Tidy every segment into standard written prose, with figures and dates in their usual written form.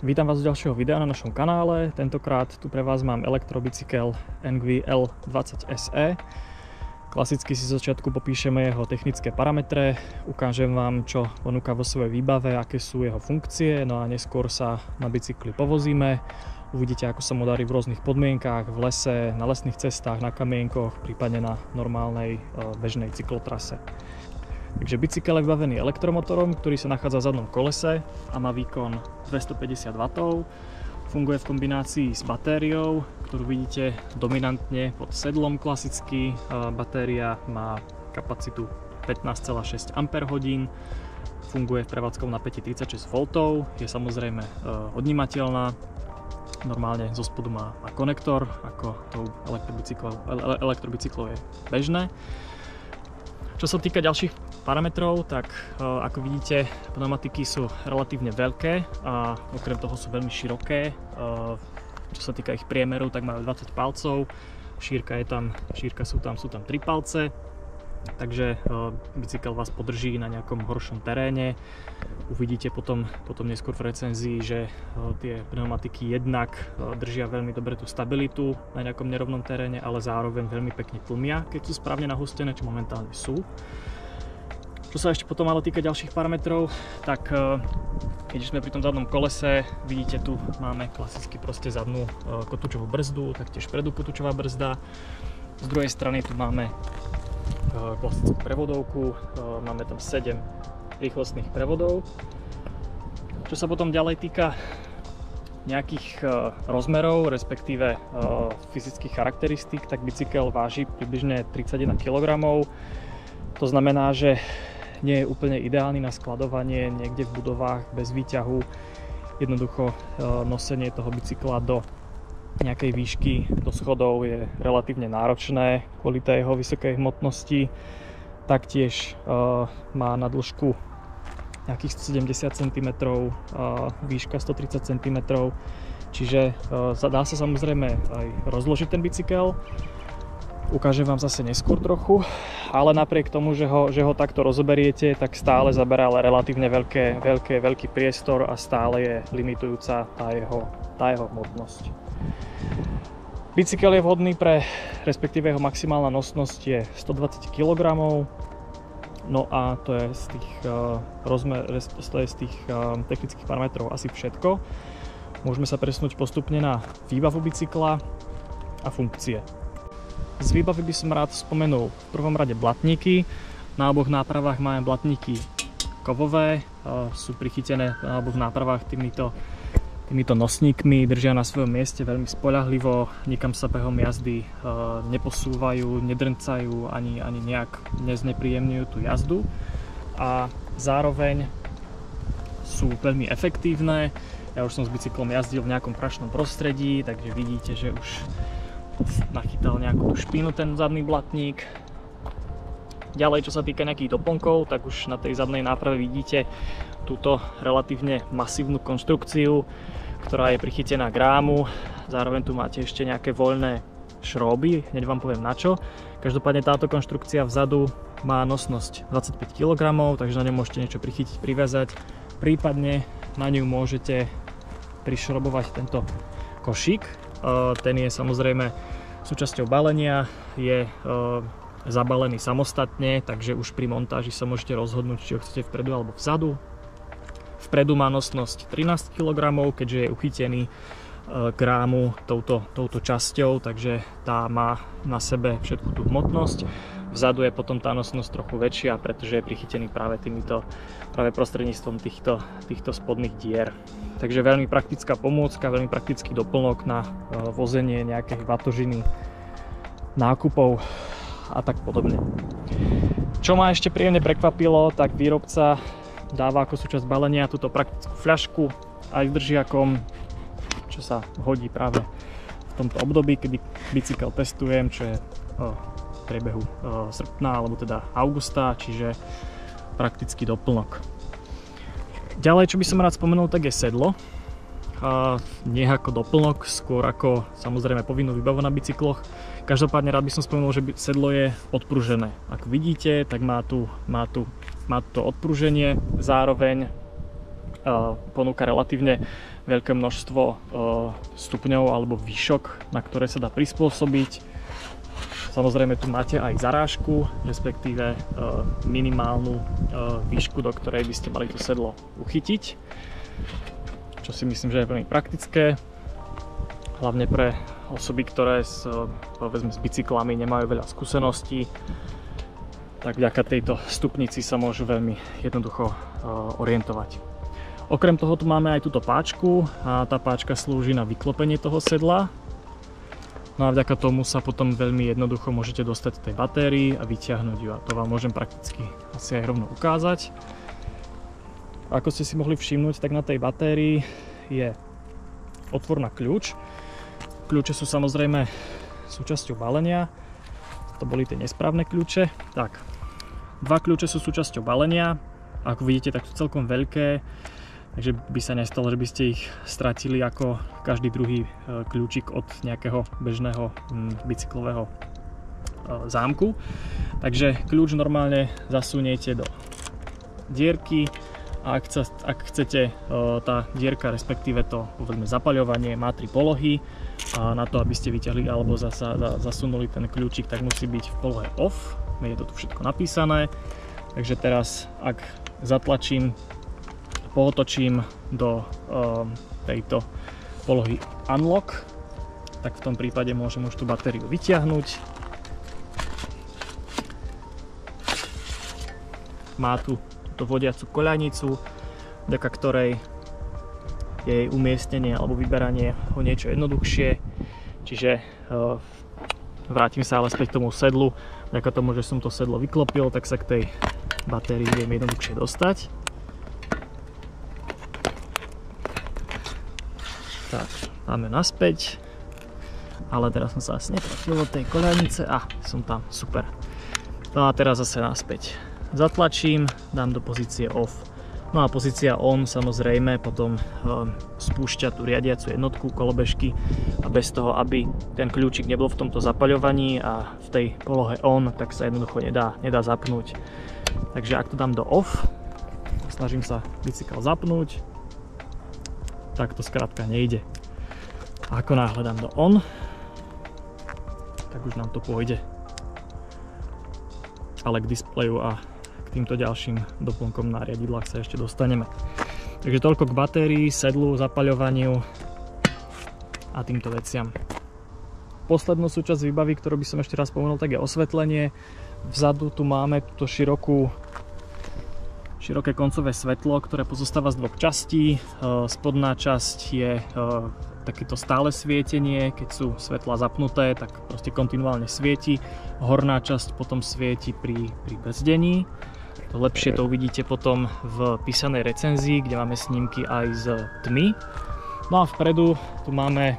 Vítam vás z ďalšieho videa na našom kanále. Tentokrát tu pre vás mám elektrobicykel Engvi L20 SE. Klasicky si z začiatku popíšeme jeho technické parametre, ukážem vám, čo ponúka vo svojej výbave, aké sú jeho funkcie, no a neskôr sa na bicykli povozíme. Uvidíte, ako sa mu darí v rôznych podmienkách, v lese, na lesných cestách, na kamienkoch, prípadne na normálnej bežnej cyklotrase. Takže bicykel je vybavený elektromotorom, ktorý sa nachádza v zadnom kolese a má výkon 250 W. Funguje v kombinácii s batériou, ktorú vidíte dominantne pod sedlom klasicky. Batéria má kapacitu 15,6 Ah. Funguje v prevádzkovom napätí 36 V. Je samozrejme odnímateľná. Normálne zo spodu má konektor, ako tou elektrobicyklou je bežné. Čo sa týka ďalších parametrov, tak ako vidíte, pneumatiky sú relatívne veľké a okrem toho sú veľmi široké. Čo sa týka ich priemerov, tak majú 20 palcov, šírka sú tam 3 palce, takže bicykel vás podrží na nejakom horšom teréne. Uvidíte potom neskôr v recenzii, že tie pneumatiky jednak držia veľmi dobre tú stabilitu na nejakom nerovnom teréne, ale zároveň veľmi pekne tlmia, keď sú správne nahustené, čo momentálne sú. Čo sa ešte potom ale týka ďalších parametrov, tak keď sme pri tom zadnom kolese, vidíte, tu máme klasicky proste zadnú kotúčovú brzdu, taktiež predu kotúčová brzda. Z druhej strany tu máme klasickú prevodovku, máme tam 7 rýchlostných prevodov. Čo sa potom ďalej týka nejakých rozmerov, respektíve fyzických charakteristík, tak bicykel váži približne 31 kg. To znamená, že nie je úplne ideálny na skladovanie niekde v budovách bez výťahu. Jednoducho nosenie toho bicykla do nejakej výšky, do schodov je relatívne náročné kvôli tej jeho vysokej hmotnosti. Taktiež má na dĺžku nejakých 170 cm, výška 130 cm, čiže dá sa samozrejme aj rozložiť ten bicykel. Ukážem vám zase neskôr trochu, ale napriek tomu, že ho takto rozoberiete, tak stále zaberá ale relatívne veľký priestor a stále je limitujúca tá jeho hmotnosť. Bicykel je vhodný respektíve jeho maximálna nosnosť je 120 kg, no a to je z tých technických parametrov asi všetko. Môžeme sa presunúť postupne na výbavu bicykla a funkcie. Z výbavy by som rád spomenul v prvom rade blatníky. Na oboch nápravách máme blatníky kovové, sú prichytené na oboch nápravách týmito nosníkmi, držia na svojom mieste veľmi spoľahlivo, nikam sa behom jazdy neposúvajú, nedrncajú ani nejak neznepríjemňujú tú jazdu a zároveň sú veľmi efektívne. Ja už som s bicyklom jazdil v nejakom prašnom prostredí, takže vidíte, že už nachytal nejakú tú špínu ten zadný blatník. Ďalej, čo sa týka nejakých doplnkov, tak už na tej zadnej náprave vidíte túto relatívne masívnu konštrukciu, ktorá je prichytená k rámu. Zároveň tu máte ešte nejaké voľné šroby, hneď vám poviem na čo. Každopádne táto konštrukcia vzadu má nosnosť 25 kg, takže na ňu môžete niečo prichytiť, priviazať. Prípadne na ňu môžete prišrobovať tento košík. Ten je samozrejme súčasťou balenia, je zabalený samostatne, takže už pri montáži sa môžete rozhodnúť, či ho chcete vpredu alebo vzadu. Vpredu má nosnosť 13 kg, keďže je uchytený k rámu touto časťou, takže tá má na sebe všetku tú hmotnosť. Vzadu je potom tá nosnosť trochu väčšia, pretože je prichytený práve prostredníctvom týchto spodných dier. Takže veľmi praktická pomôcka, veľmi praktický doplnok na vozenie nejakej batožiny, nákupov a tak podobne. Čo ma ešte príjemne prekvapilo, tak výrobca dáva ako súčasť balenia túto praktickú fľašku aj s držiakom, čo sa hodí práve v tomto období, kedy bicykel testujem, čo je v priebehu srpna alebo teda augusta, čiže praktický doplnok. Ďalej, čo by som rád spomenul, tak je sedlo. Nie ako doplnok, skôr ako samozrejme povinnú výbavu na bicykloch. Každopádne rád by som spomenul, že sedlo je odpružené. Ako vidíte, tak má tu to odpruženie, zároveň ponúka relatívne veľké množstvo stupňov alebo výšok, na ktoré sa dá prispôsobiť. Samozrejme tu máte aj zarážku, respektíve minimálnu výšku, do ktorej by ste mali to sedlo uchytiť, čo si myslím, že je veľmi praktické, hlavne pre osoby, ktoré s bicyklami nemajú veľa skúseností, tak vďaka tejto stupnici sa môžu veľmi jednoducho orientovať. Okrem toho tu máme aj túto páčku a tá páčka slúži na vyklopenie toho sedla. No a vďaka tomu sa potom veľmi jednoducho môžete dostať tej batérii a vyťahnuť ju, a to vám môžem prakticky asi aj rovno ukázať. Ako ste si mohli všimnúť, tak na tej batérii je otvor na kľúč. Kľúče sú samozrejme súčasťou balenia. To boli tie nesprávne kľúče. Tak, dva kľúče sú súčasťou balenia. Ako vidíte, tak sú celkom veľké, takže by sa nestalo, že by ste ich stratili ako každý druhý kľúčik od nejakého bežného bicyklového zámku. Takže kľúč normálne zasuniete do dierky a ak chcete, tá dierka, respektíve to povedzme zapaľovanie, má 3 polohy a na to, aby ste vyťahli alebo zasunuli ten kľúčik, tak musí byť v polohe off. Je to tu všetko napísané. Takže teraz, ak zatlačím, pootočím do tejto polohy unlock, tak v tom prípade môžem už tú batériu vyťahnuť. Má tu túto vodiacu koľajnicu, vďaka ktorej je jej umiestnenie alebo vyberanie o niečo jednoduchšie. Čiže vrátim sa ale späť k tomu sedlu. Vďaka tomu, že som to sedlo vyklopil, tak sa k tej batérii viem jednoduchšie dostať. Tak, dáme naspäť. Ale teraz som sa asi netrafil do tej koľajnice. Som tam, super. No a teraz zase naspäť. Zatlačím, dám do pozície off. No a pozícia on samozrejme potom spúšťa tú riadiacu jednotku kolobežky a bez toho, aby ten kľúčik nebol v tomto zapaľovaní a v tej polohe on, tak sa jednoducho nedá zapnúť. Takže ak to dám do off, snažím sa bicykel zapnúť, tak to skrátka nejde. A ako náhle dám do on, tak už nám to pôjde. Ale k displeju a týmto ďalším doplnkom na riadidlách sa ešte dostaneme. Takže toľko k batérii, sedlu, zapaľovaniu a týmto veciam. Poslednú súčasť výbavy, ktorú by som ešte raz spomenul, tak je osvetlenie. Vzadu tu máme túto široké koncové svetlo, ktoré pozostáva z dvoch častí. Spodná časť je takéto stále svietenie, keď sú svetlá zapnuté, tak proste kontinuálne svieti. Horná časť potom svieti pri brzdení. To lepšie to uvidíte potom v písanej recenzii, kde máme snímky aj z tmy. No a vpredu tu máme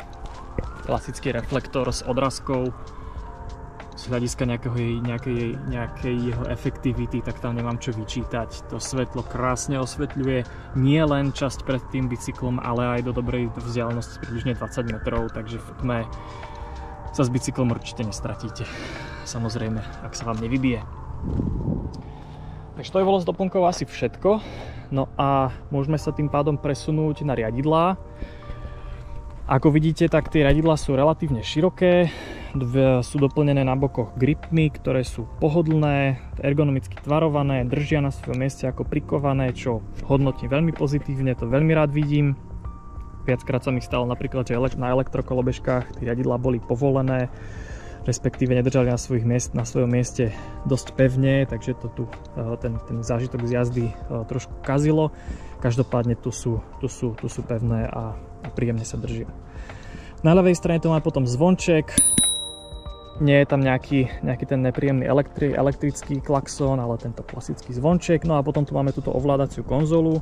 klasický reflektor s odrazkou. Z hľadiska nejakej jeho efektivity, tak tam nemám čo vyčítať. To svetlo krásne osvetľuje nie len časť pred tým bicyklom, ale aj do dobrej vzdialenosti približne 20 metrov, takže v tme sa s bicyklom určite nestratíte. Samozrejme, ak sa vám nevybije. Takže to je bolo z doplnkov asi všetko. No a môžeme sa tým pádom presunúť na riadidlá. Ako vidíte, tak tie riadidlá sú relatívne široké. Sú doplnené na bokoch gripmi, ktoré sú pohodlné, ergonomicky tvarované, držia na svojom mieste ako prikované, čo hodnotím veľmi pozitívne, to veľmi rád vidím. Viackrát sa mi stalo napríklad, že na elektrokolobežkách tie riadidlá boli povolené, respektíve nedržali na svojom mieste dosť pevne, takže to tu ten zážitok z jazdy trošku kazilo. Každopádne tu sú pevné a príjemne sa držia. Na ľavej strane tu máme potom zvonček. Nie je tam nejaký ten nepríjemný elektrický klaxón, ale tento klasický zvonček. No a potom tu máme túto ovládaciu konzolu,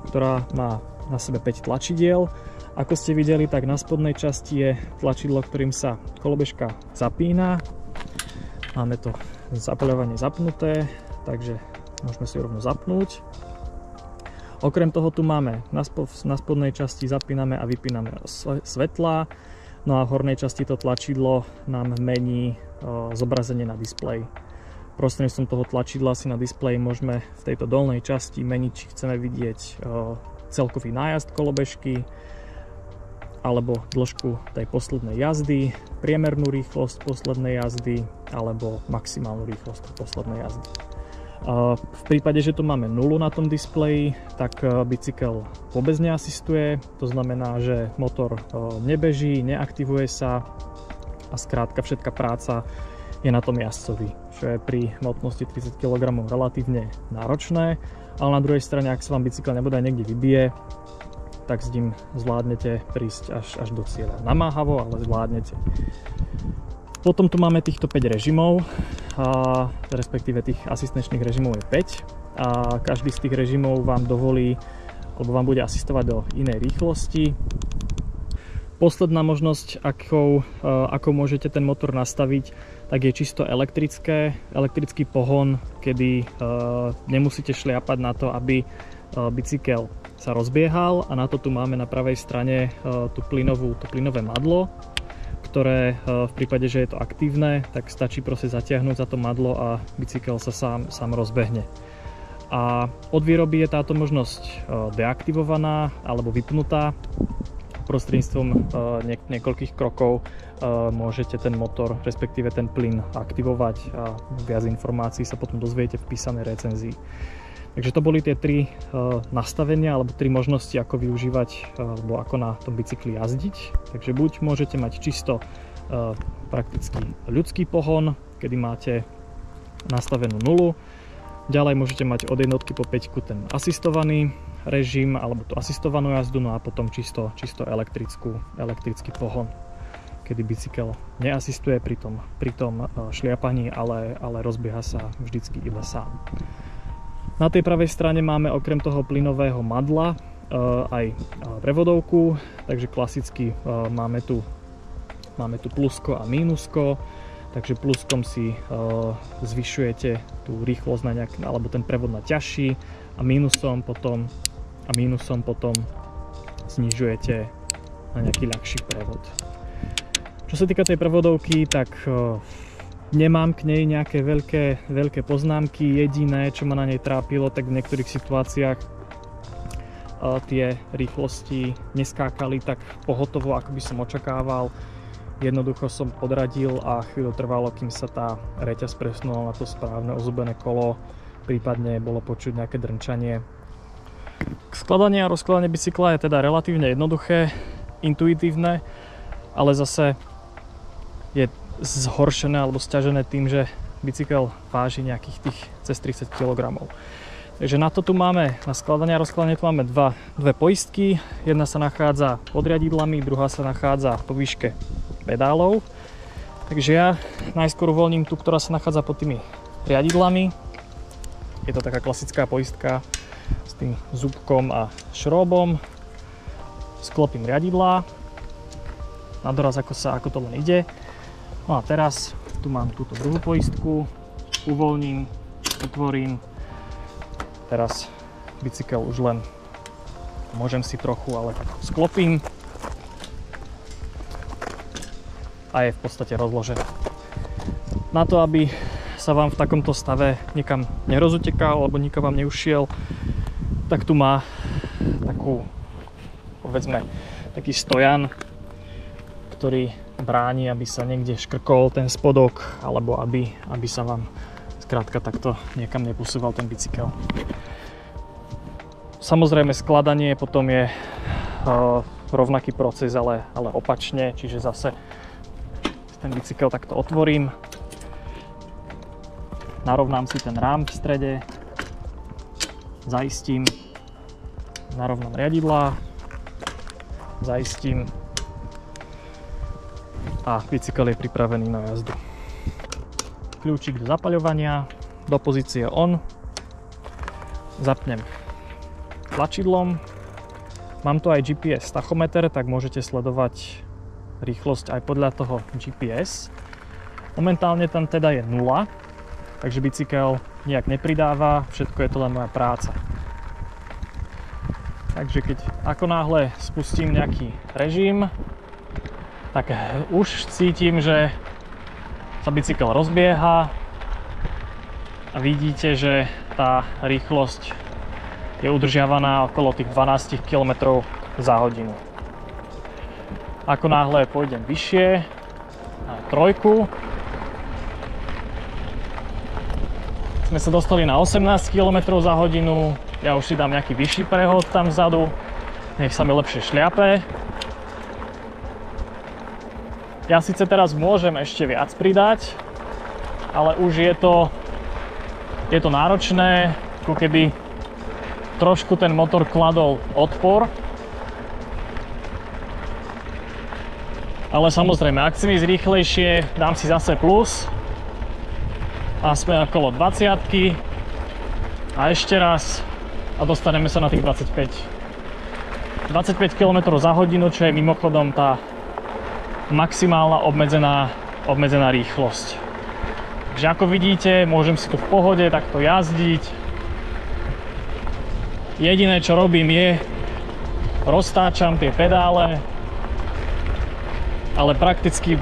ktorá má na sebe 5 tlačidiel. Ako ste videli, tak na spodnej časti je tlačidlo, ktorým sa kolobežka zapína. Máme to zapaľovanie zapnuté, takže môžeme si rovno zapnúť. Okrem toho tu máme na spodnej časti zapíname a vypíname svetlá. No a v hornej časti to tlačidlo nám mení zobrazenie na displeji. Prostredníctvom toho tlačidla si na displeji môžeme v tejto dolnej časti meniť, či chceme vidieť celkový nájazd kolobežky, alebo dĺžku tej poslednej jazdy, priemernú rýchlosť poslednej jazdy, alebo maximálnu rýchlosť poslednej jazdy. V prípade, že tu máme nulu na tom displeji, tak bicykel vôbec neasistuje, to znamená, že motor nebeží, neaktivuje sa a skrátka všetká práca je na tom jazdcovi, čo je pri hmotnosti 30 kg relatívne náročné, ale na druhej strane, ak sa vám bicykel nebodaj niekde vybije, tak s ním zvládnete prísť až do cieľa. Namáhavo, ale zvládnete. Potom tu máme týchto 5 režimov, respektíve tých asistenčných režimov je 5 a každý z tých režimov vám dovolí, alebo vám bude asistovať do inej rýchlosti. Posledná možnosť, ako môžete ten motor nastaviť, tak je čisto elektrický pohon, kedy nemusíte šliapať na to, aby bicykel sa rozbiehal, a na to tu máme na pravej strane to plynové madlo, ktoré v prípade, že je to aktívne, tak stačí proste zatiahnuť za to madlo a bicykel sa sám rozbehne. A od výroby je táto možnosť deaktivovaná alebo vypnutá. Prostredníctvom niekoľkých krokov môžete ten motor, respektíve ten plyn aktivovať a viac informácií sa potom dozviete v písanej recenzii. Takže to boli tie 3 nastavenia alebo 3 možnosti, ako využívať alebo ako na tom bicykli jazdiť. Takže buď môžete mať čisto prakticky ľudský pohon, kedy máte nastavenú nulu. Ďalej môžete mať od jednotky po 5 ten asistovaný režim alebo tú asistovanú jazdu, no a potom čisto elektrický pohon, kedy bicykel neasistuje pri tom šliapaní, ale rozbieha sa vždycky iba sám. Na tej pravej strane máme okrem toho plynového madla aj prevodovku, takže klasicky máme tu plusko a mínusko, takže pluskom si zvyšujete tú rýchlosť alebo ten prevod na ťažší a mínusom potom znižujete na nejaký ľahší prevod. Čo sa týka tej prevodovky, tak nemám k nej nejaké veľké poznámky. Jediné, čo ma na nej trápilo, tak v niektorých situáciách tie rýchlosti neskákali tak pohotovo, ako by som očakával. Jednoducho som podradil a chvíľu trvalo, kým sa tá reťaz presunula na to správne ozubené kolo, prípadne bolo počuť nejaké drnčanie. Skladanie a rozkladanie bicykla je teda relatívne jednoduché, intuitívne, ale zase je zhoršené alebo sťažené tým, že bicykel váži nejakých tých cez 30 kg. Takže na to tu máme, na skladanie a rozkladanie tu máme dve poistky. Jedna sa nachádza pod riadidlami, druhá sa nachádza po výške pedálov. Takže ja najskôr uvoľním tú, ktorá sa nachádza pod tými riadidlami. Je to taká klasická poistka s tým zúbkom a šróbom. Sklopím riadidlá na doraz, ako to len ide. No a teraz tu mám túto druhú poistku, uvoľním, otvorím. Teraz bicykel už len môžem si trochu, ale tak sklopím a je v podstate rozložený. Na to, aby sa vám v takomto stave nikam nerozutekal alebo nikam vám neušiel, tak tu má taký stojan, ktorý bráni, aby sa niekde škrkol ten spodok, alebo aby sa vám skrátka takto niekam neposúval ten bicykel. Samozrejme skladanie potom je rovnaký proces, ale opačne, čiže zase ten bicykel takto otvorím, narovnám si ten rám v strede, zaistím, narovnám riadidlá, zaistím a bicykel je pripravený na jazdu. Kľúčik do zapaľovania, do pozície on, zapnem tlačidlom. Mám tu aj GPS tachometer, tak môžete sledovať rýchlosť aj podľa toho GPS. Momentálne tam teda je 0, takže bicykel nijak nepridáva, všetko je to len moja práca. Takže keď ako náhle spustím nejaký režim, tak už cítim, že sa bicykel rozbieha a vidíte, že tá rýchlosť je udržiavaná okolo tých 12 km za hodinu. Ako náhle pôjdem vyššie, na trojku, sme sa dostali na 18 km za hodinu, ja už si dám nejaký vyšší prehod tam vzadu, nech sa mi lepšie šľape. Ja síce teraz môžem ešte viac pridať, ale už je to náročné, ako keby trošku ten motor kladol odpor. Ale samozrejme, ak chcem ísť rýchlejšie, dám si zase plus a sme okolo 20-ky a ešte raz a dostaneme sa na tých 25 km za hodinu, čo je mimochodom tá maximálna obmedzená rýchlosť. Takže ako vidíte, môžem si tu v pohode takto jazdiť. Jediné, čo robím, je roztáčam tie pedále, ale prakticky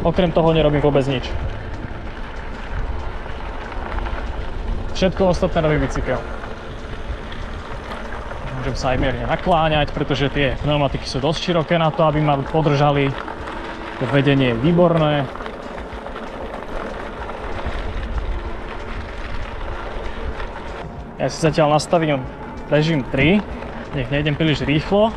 okrem toho nerobím vôbec nič. Všetko ostatné robí bicykel. Môžem sa aj mierne nakláňať, pretože tie pneumatiky sú dosť široké na to, aby ma podržali. To vedenie je výborné. Ja si zatiaľ nastavím režim 3, nech nejdem príliš rýchlo.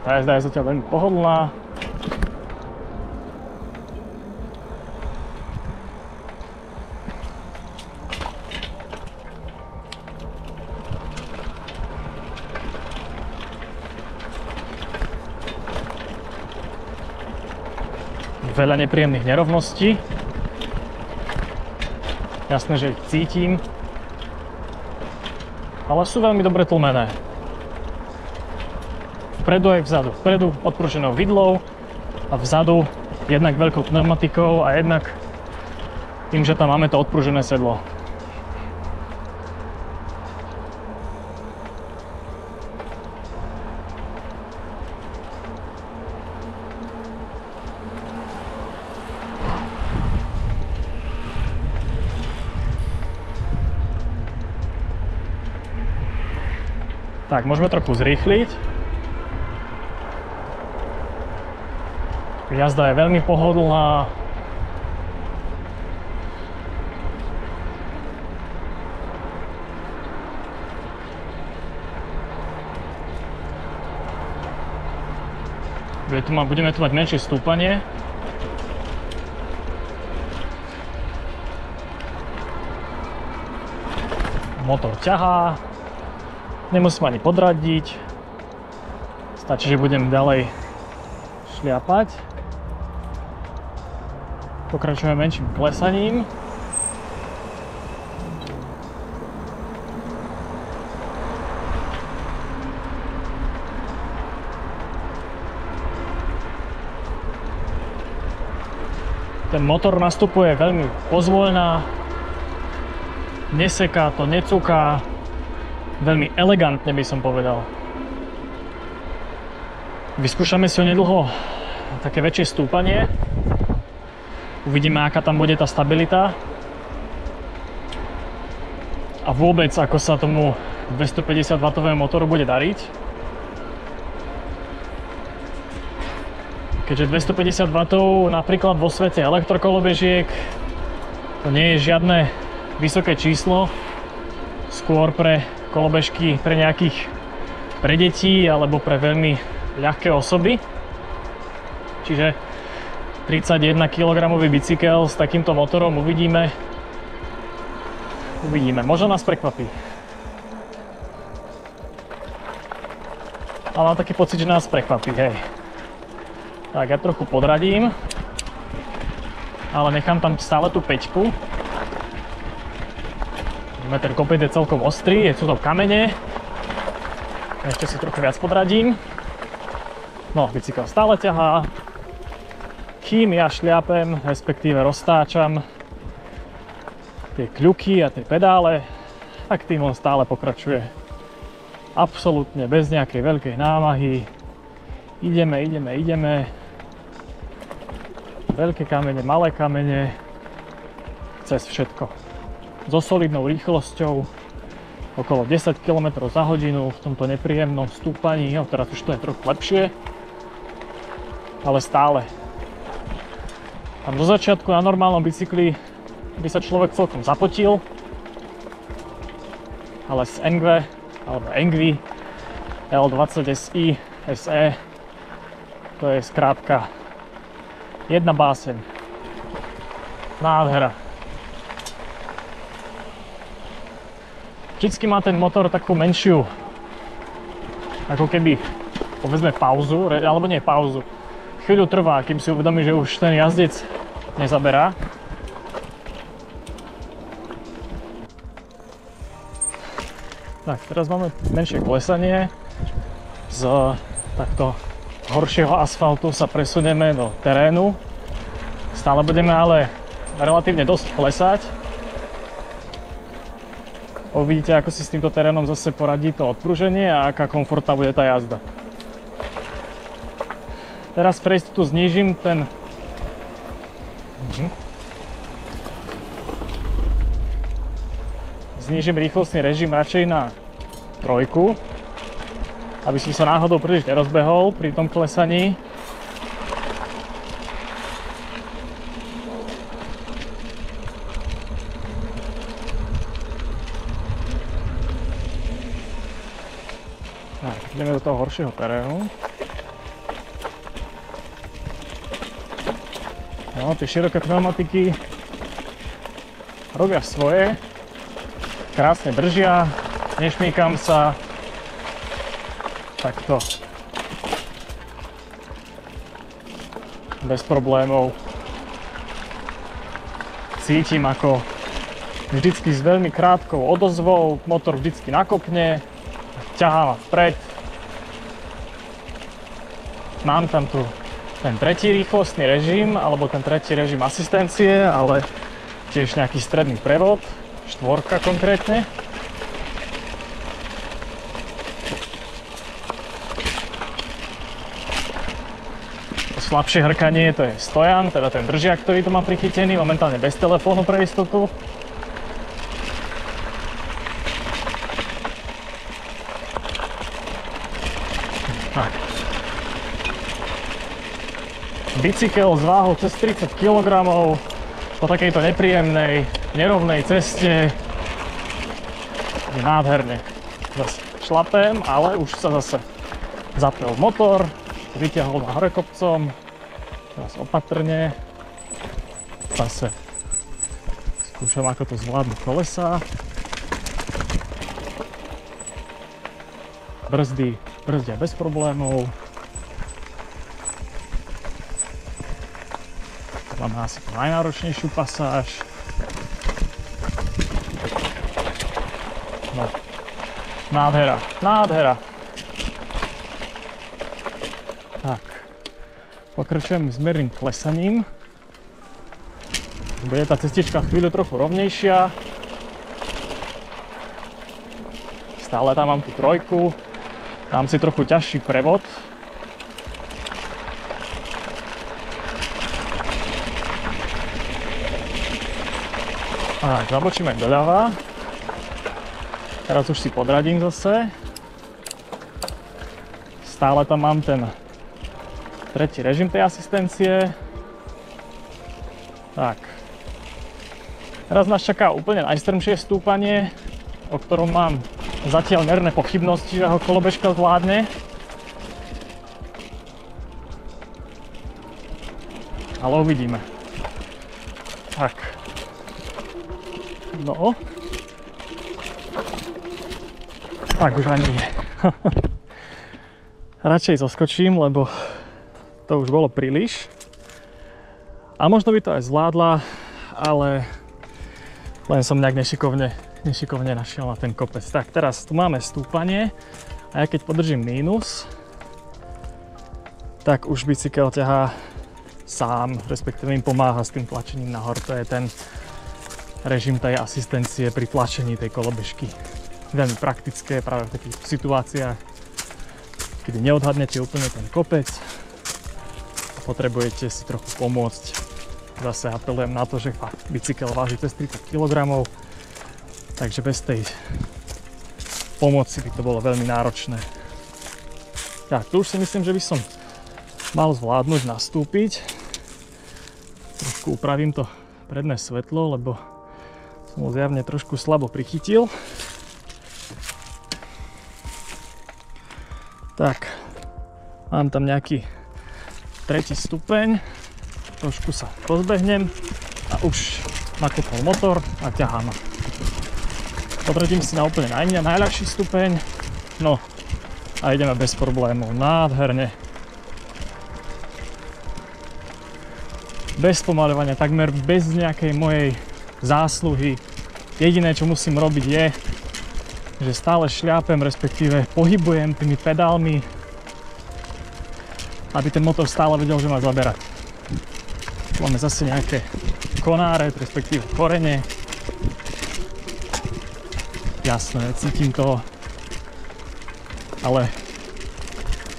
Tá jazda je zatiaľ veľmi pohodlná. Veľa nepríjemných nerovností. Jasné, že ich cítim. Ale sú veľmi dobre tlmené. Vpredu aj vzadu. Vpredu odpruženou vidlou a vzadu jednak veľkou pneumatikou a jednak tým, že tam máme to odpružené sedlo. Tak, môžeme trochu zrýchliť. Jazda je veľmi pohodlná. Budeme tu mať menšie stúpanie. Motor ťahá. Nemusím ani podradiť. Stačí, že budem ďalej šliapať. Pokračujeme menším klesaním. Ten motor nastupuje veľmi pozvoľná, neseká to, necúká, veľmi elegantne by som povedal. Vyskúšame si ho nedlho také väčšie stúpanie. Uvidíme, aká tam bude tá stabilita a vôbec, ako sa tomu 250W motoru bude dariť. Keďže 250W napríklad vo svete elektrokolobežiek to nie je žiadne vysoké číslo, skôr pre kolobežky pre deti alebo pre veľmi ľahké osoby. Čiže 31 kg bicykel s takýmto motorom uvidíme. Možno nás prekvapí. Ale mám taký pocit, že nás prekvapí, hej. Tak, ja trochu podradím. Ale nechám tam stále tú peťku. Ten kopec je celkom ostrý, sú to kamene. Ešte si trochu viac podradím. No, bicykel stále ťahá. Kým ja šľapem, respektíve roztáčam tie kľuky a tie pedále, tak tým on stále pokračuje Absolútne bez nejakej veľkej námahy. Ideme. Veľké kamene, malé kamene. Cez všetko. So solidnou rýchlosťou. Okolo 10 km za hodinu v tomto nepríjemnom stúpaní. No teraz už to je trochu lepšie. Ale stále. Tam do začiatku na normálnom bicykli by sa človek celkom zapotil. Ale s ENGWE alebo ENGWE L20 SI SE to je skrátka jedna báseň. Nádhera. Vždycky má ten motor takú menšiu, ako keby, povedzme, pauzu, alebo nie pauzu. Chvíľu trvá, kým si uvedomí, že už ten jazdec nezaberá. Tak, teraz máme menšie klesanie. Z takto horšieho asfaltu sa presunieme do terénu. Stále budeme ale relatívne dosť klesať. Uvidíte, ako si s týmto terénom zase poradí to odpruženie a aká komfortná bude tá jazda. Teraz pre istotu znížim ten... Znížim rýchlostný režim radšej na 3, aby som sa náhodou príliš nerozbehol pri tom klesaní. Tak, ideme do toho horšieho terénu. No, tie široké pneumatiky robia svoje. Krásne držia, nešmýkam sa. Takto. Bez problémov. Cítim, ako vždycky s veľmi krátkou odozvou motor vždycky nakopne, ťahá ma vpred. Mám tam tu ten tretí rýchlostný režim, alebo ten tretí režim asistencie, ale tiež nejaký stredný prevod. 4 konkrétne. Slabšie hrkanie to je stojan, teda ten držiak, ktorý to má prichytený, momentálne bez telefónu pre istotu. Tak. Bicykel s váhou cez 30 kg po takejto nepríjemnej, nerovnej ceste je nádherne. Zase šlapem, ale už sa zase zapel motor, vyťahol na hore kopcom, teraz opatrne, zase skúšam, ako to zvládnu kolesa. Brzdia bez problémov. Máme asi tú najnáročnejšiu pasáž. No, nádhera, nádhera. Tak, pokračujem s miernym klesaním. Bude tá cestička chvíľu trochu rovnejšia. Stále tam mám tú 3. Dám si trochu ťažší prevod. Tak, zabočíme doľava. Teraz už si podradím zase. Stále tam mám ten tretí režim tej asistencie. Tak. Teraz nás čaká úplne najstrmšie stúpanie, o ktorom mám zatiaľ merné pochybnosti, že ho kolobežka zvládne. Ale uvidíme. Tak. No. Tak už ani nie. Radšej zoskočím, lebo to už bolo príliš. A možno by to aj zvládla, ale len som nejak nešikovne našiel na ten kopec. Tak, teraz tu máme stúpanie a ja keď podržím mínus, tak už bicykel ťahá sám, respektíve im pomáha s tým tlačením nahor. To je ten režim tej asistencie pri tlačení tej kolobežky. veľmi praktické práve v takých situáciách, kedy neodhadnete úplne ten kopec a potrebujete si trochu pomôcť. Zase apelujem na to, že bicykel váži cez 30 kg, takže bez tej pomoci by to bolo veľmi náročné. Tak, tu už si myslím, že by som mal zvládnuť nastúpiť. Trošku upravím to predné svetlo, lebo som ho zjavne trošku slabo prichytil. Tak, mám tam nejaký 3. stupeň, trošku sa rozbehnem a už nakopol motor a ťahám. Podradím si na úplne najľahší stupeň, no a ideme bez problémov, nádherne. Bez pomaľovania, takmer bez nejakej mojej zásluhy. Jediné, čo musím robiť je, že stále šľapem, respektíve pohybujem tými pedálmi, aby ten motor stále vedel, že má zaberať. Máme zase nejaké konáre, respektíve korene. Jasné, cítim to, ale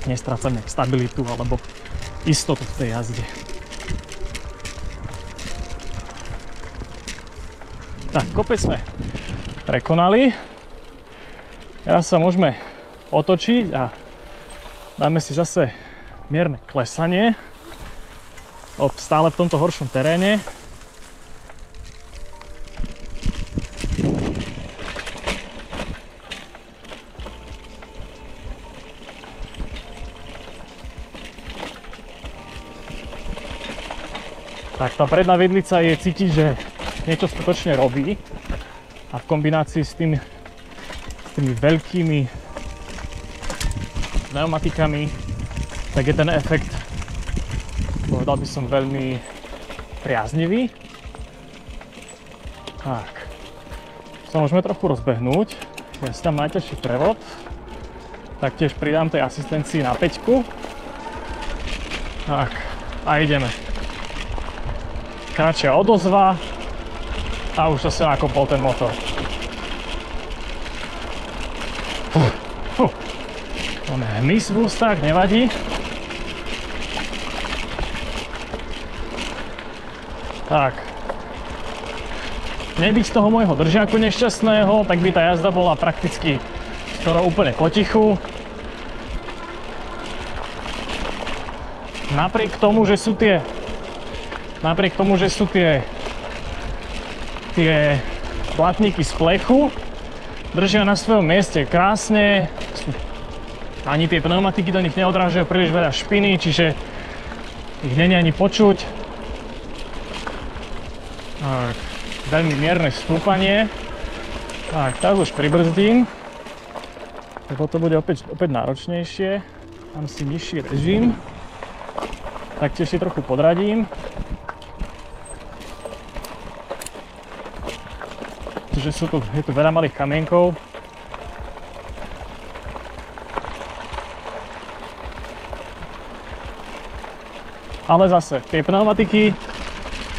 nestrácam stabilitu alebo istotu v tej jazde. Tak, kopec sme prekonali. Teraz sa môžeme otočiť a dáme si zase mierne klesanie. Stále v tomto horšom teréne. Tak tá predná vidlica je cítiť, že niečo skutočne robí a v kombinácii s tými veľkými pneumatikami, tak je ten efekt, povedal by som, veľmi priaznivý. Tak, sa môžeme trochu rozbehnúť, ja si tam najťažší prevod, taktiež pridám tej asistencii na 5. Tak, a ideme. Kratšia odozva a už zase nakopol ten motor. Máme hmyz v ústach, nevadí. Tak. Nebyť z toho môjho držiaku nešťastného, tak by tá jazda bola prakticky skoro úplne potichu. Napriek tomu, že sú tie platníky z plechu, držia na svojom mieste krásne, ani tie pneumatiky do nich neodrážajú príliš veľa špiny, čiže ich nie je ani počuť. Tak, veľmi mierne stúpanie. Tak, teraz už pribrzdím, lebo to bude opäť náročnejšie. Mám si nižší režim, taktiež si trochu podradím. Pretože je tu veľa malých kamienkov. Ale zase, tie pneumatiky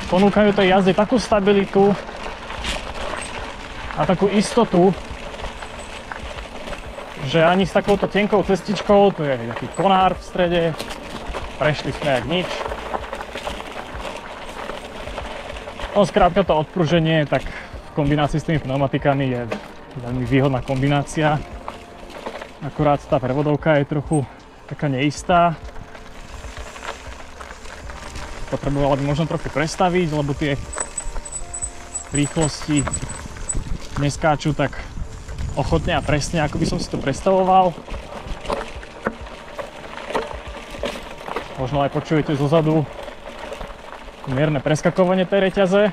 ponúkajú tej jazde takú stabilitu a takú istotu, že ani s takouto tenkou cestičkou, tu je nejaký konár v strede, prešli sme jak nič. No skrátka to odpruženie, tak v kombinácii s tými pneumatikami je veľmi výhodná kombinácia. Akurát tá prevodovka je trochu taká neistá. Potrebovala by možno trochu prestaviť, lebo tie rýchlosti neskáču tak ochotne a presne, ako by som si to predstavoval. Možno aj počujete zozadu mierne preskakovanie tej reťaze.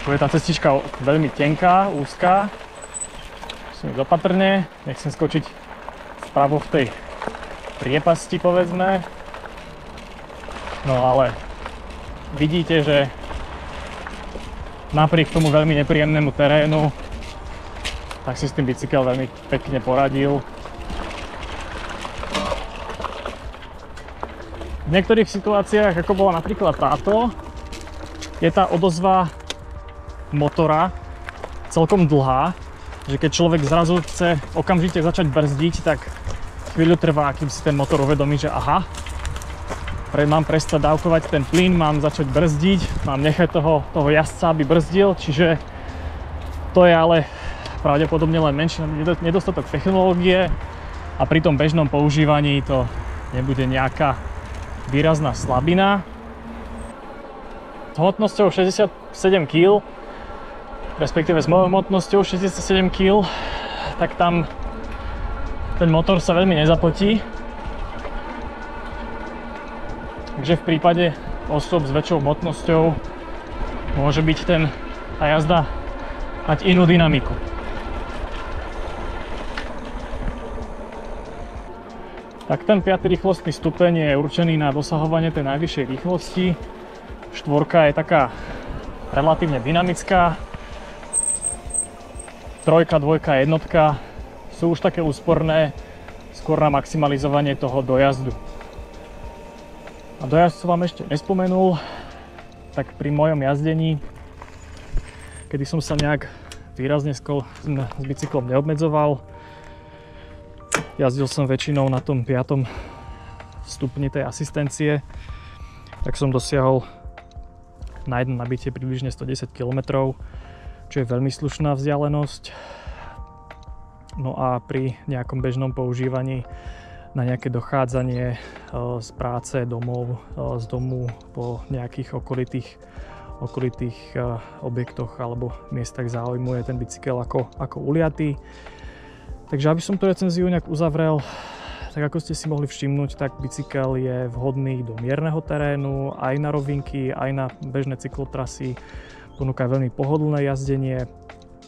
Tu je tá cestička veľmi tenká, úzká. Musím ísť opatrne, nechcem skočiť vpravo v tej priepasti, povedzme. No ale vidíte, že napriek tomu veľmi nepríjemnému terénu, tak si s tým bicykel veľmi pekne poradil. V niektorých situáciách, ako bola napríklad táto, je tá odozva motora celkom dlhá, že keď človek zrazu chce okamžite začať brzdiť, tak chvíľu trvá, kým si ten motor uvedomí, že aha, mám prestať dávkovať ten plyn, mám začať brzdiť, mám nechať toho jazdca, aby brzdil, čiže to je ale pravdepodobne len menší nedostatok technológie a pri tom bežnom používaní to nebude nejaká výrazná slabina. S hmotnosťou 67 kg, respektíve s mojou hmotnosťou 67 kg, tak tam ten motor sa veľmi nezapotí. Takže v prípade osôb s väčšou hmotnosťou môže byť tá jazda mať inú dynamiku. Tak ten 5. rýchlostný stupeň je určený na dosahovanie tej najvyššej rýchlosti. 4 je taká relatívne dynamická. 3, 2, 1 sú už také úsporné, skôr na maximalizovanie toho dojazdu. A dojazd som vám ešte nespomenul, tak pri mojom jazdení, kedy som sa nejak výrazne s bicyklom neobmedzoval, jazdil som väčšinou na tom 5. stupni tej asistencie, tak som dosiahol na jedno nabitie približne 110 km, čo je veľmi slušná vzdialenosť. No a pri nejakom bežnom používaní na nejaké dochádzanie z práce domov, z domu po nejakých okolitých objektoch alebo miestach záujmu je ten bicykel ako uliatý. Takže aby som tú recenziu nejak uzavrel, tak ako ste si mohli všimnúť, tak bicykel je vhodný do mierneho terénu, aj na rovinky, aj na bežné cyklotrasy. Ponúka veľmi pohodlné jazdenie.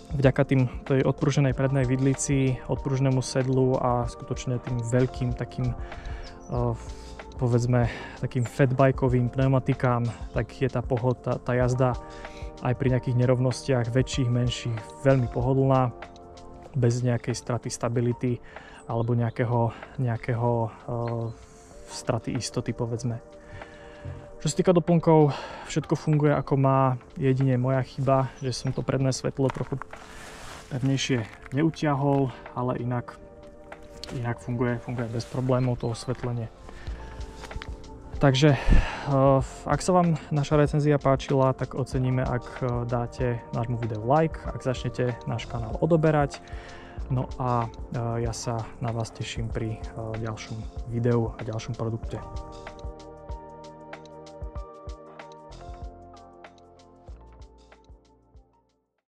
Vďaka tej odpruženej prednej vidlici, odpružnému sedlu a skutočne tým veľkým takým povedzme takým fatbikeovým pneumatikám, tak je tá jazda aj pri nejakých nerovnostiach väčších, menších veľmi pohodlná, bez nejakej straty stability alebo nejakého straty istoty, povedzme. Čo sa týka doplnkov, všetko funguje ako má, jedine moja chyba, že som to predné svetlo trochu pevnejšie neutiahol, ale inak funguje bez problémov to osvetlenie. Takže ak sa vám naša recenzia páčila, tak oceníme, ak dáte nášmu videu like, ak začnete náš kanál odoberať. No a ja sa na vás teším pri ďalšom videu a ďalšom produkte.